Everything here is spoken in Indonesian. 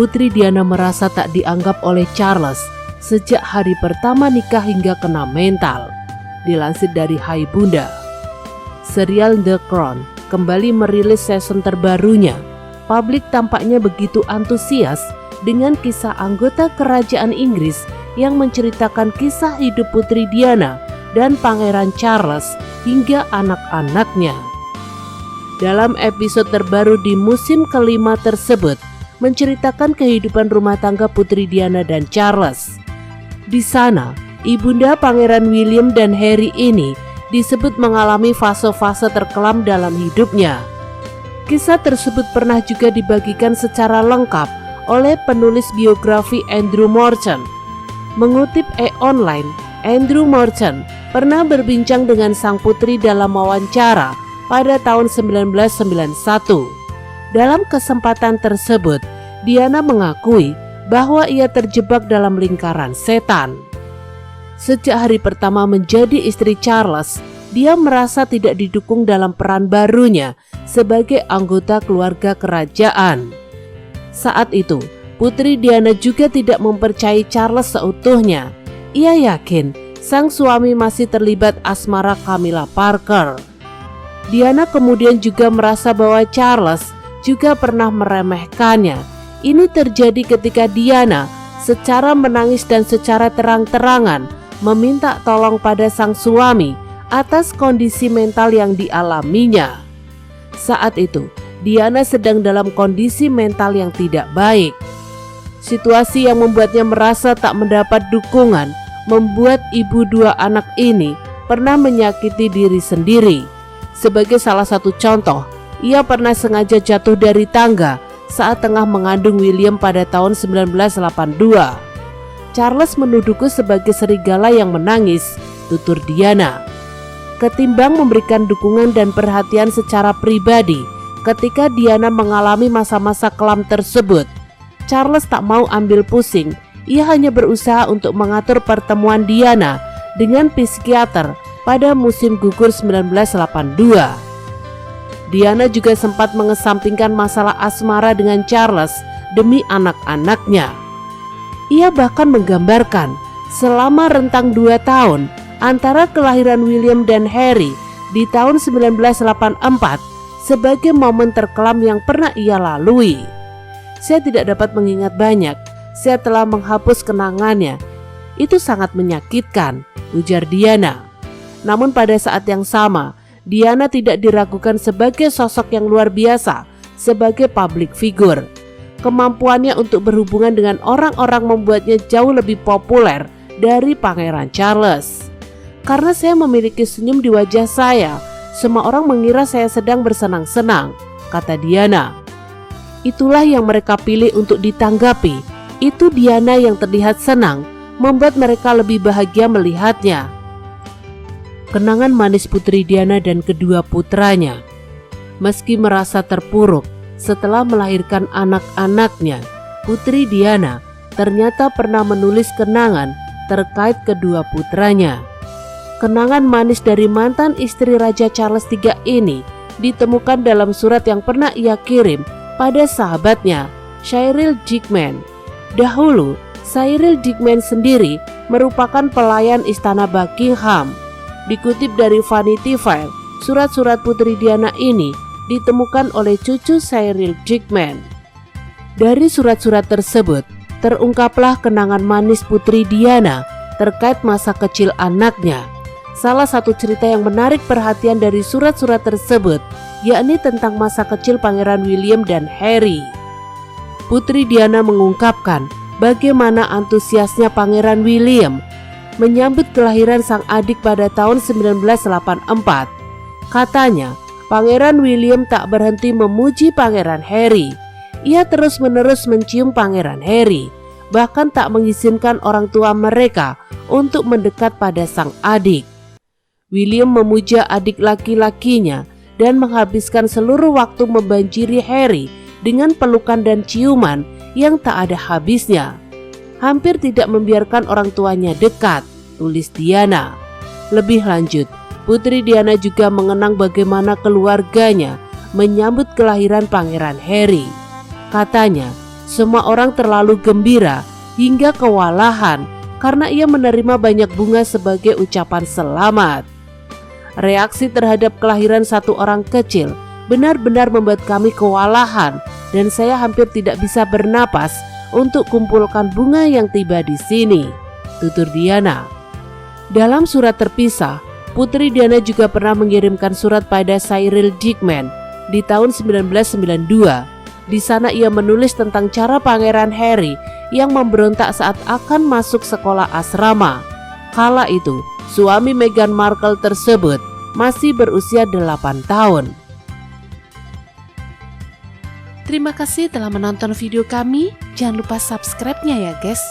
Putri Diana merasa tak dianggap oleh Charles sejak hari pertama nikah hingga kena mental. Dilansir dari Hai Bunda. Serial The Crown kembali merilis season terbarunya. Publik tampaknya begitu antusias dengan kisah anggota kerajaan Inggris yang menceritakan kisah hidup Putri Diana dan Pangeran Charles hingga anak-anaknya. Dalam episode terbaru di musim kelima tersebut menceritakan kehidupan rumah tangga Putri Diana dan Charles. Di sana, ibunda Pangeran William dan Harry ini disebut mengalami fase-fase terkelam dalam hidupnya. Kisah tersebut pernah juga dibagikan secara lengkap oleh penulis biografi Andrew Morton. Mengutip E-Online, Andrew Morton pernah berbincang dengan sang putri dalam wawancara pada tahun 1991. Dalam kesempatan tersebut, Diana mengakui bahwa ia terjebak dalam lingkaran setan. Sejak hari pertama menjadi istri Charles, dia merasa tidak didukung dalam peran barunya sebagai anggota keluarga kerajaan. Saat itu, Putri Diana juga tidak mempercayai Charles seutuhnya. Ia yakin sang suami masih terlibat asmara Camilla Parker. Diana kemudian juga merasa bahwa Charles juga pernah meremehkannya. Ini terjadi ketika Diana secara menangis dan secara terang-terangan meminta tolong pada sang suami atas kondisi mental yang dialaminya. Saat itu, Diana sedang dalam kondisi mental yang tidak baik. Situasi yang membuatnya merasa tak mendapat dukungan membuat ibu dua anak ini pernah menyakiti diri sendiri. Sebagai salah satu contoh, ia pernah sengaja jatuh dari tangga saat tengah mengandung William pada tahun 1982. Charles menuduhku sebagai serigala yang menangis, tutur Diana. Ketimbang memberikan dukungan dan perhatian secara pribadi ketika Diana mengalami masa-masa kelam tersebut, Charles tak mau ambil pusing. Ia hanya berusaha untuk mengatur pertemuan Diana dengan psikiater pada musim gugur 1982. Diana juga sempat mengesampingkan masalah asmara dengan Charles demi anak-anaknya. Ia bahkan menggambarkan selama rentang 2 tahun antara kelahiran William dan Harry di tahun 1984 sebagai momen terkelam yang pernah ia lalui. Saya tidak dapat mengingat banyak, saya telah menghapus kenangannya. Itu sangat menyakitkan, ujar Diana. Namun pada saat yang sama, Diana tidak diragukan sebagai sosok yang luar biasa, sebagai public figure. Kemampuannya untuk berhubungan dengan orang-orang membuatnya jauh lebih populer dari Pangeran Charles. Karena saya memiliki senyum di wajah saya, semua orang mengira saya sedang bersenang-senang, kata Diana. Itulah yang mereka pilih untuk ditanggapi. Itu Diana yang terlihat senang, membuat mereka lebih bahagia melihatnya. Kenangan manis Putri Diana dan kedua putranya. Meski merasa terpuruk setelah melahirkan anak-anaknya, Putri Diana ternyata pernah menulis kenangan terkait kedua putranya. Kenangan manis dari mantan istri Raja Charles III ini ditemukan dalam surat yang pernah ia kirim pada sahabatnya, Cyril Dickman. Dahulu, Cyril Dickman sendiri merupakan pelayan istana Buckingham. Dikutip dari Vanity Fair, surat-surat Putri Diana ini ditemukan oleh cucu Cyril Dickman. Dari surat-surat tersebut, terungkaplah kenangan manis Putri Diana terkait masa kecil anaknya. Salah satu cerita yang menarik perhatian dari surat-surat tersebut, yakni tentang masa kecil Pangeran William dan Harry. Putri Diana mengungkapkan bagaimana antusiasnya Pangeran William menyambut kelahiran sang adik pada tahun 1984. Katanya, Pangeran William tak berhenti memuji Pangeran Harry. Ia terus-menerus mencium Pangeran Harry, bahkan tak mengizinkan orang tua mereka untuk mendekat pada sang adik. William memuja adik laki-lakinya dan menghabiskan seluruh waktu membanjiri Harry dengan pelukan dan ciuman yang tak ada habisnya. Hampir tidak membiarkan orang tuanya dekat, tulis Diana. Lebih lanjut, Putri Diana juga mengenang bagaimana keluarganya menyambut kelahiran Pangeran Harry. Katanya, Semua orang terlalu gembira hingga kewalahan karena ia menerima banyak bunga sebagai ucapan selamat. Reaksi terhadap kelahiran satu orang kecil benar-benar membuat kami kewalahan dan saya hampir tidak bisa bernapas untuk kumpulkan bunga yang tiba di sini, tutur Diana. Dalam surat terpisah, Putri Diana juga pernah mengirimkan surat pada Cyril Dickman di tahun 1992. Di sana ia menulis tentang cara Pangeran Harry yang memberontak saat akan masuk sekolah asrama. Kala itu, suami Meghan Markle tersebut masih berusia 8 tahun. Terima kasih telah menonton video kami. Jangan lupa subscribe-nya ya guys.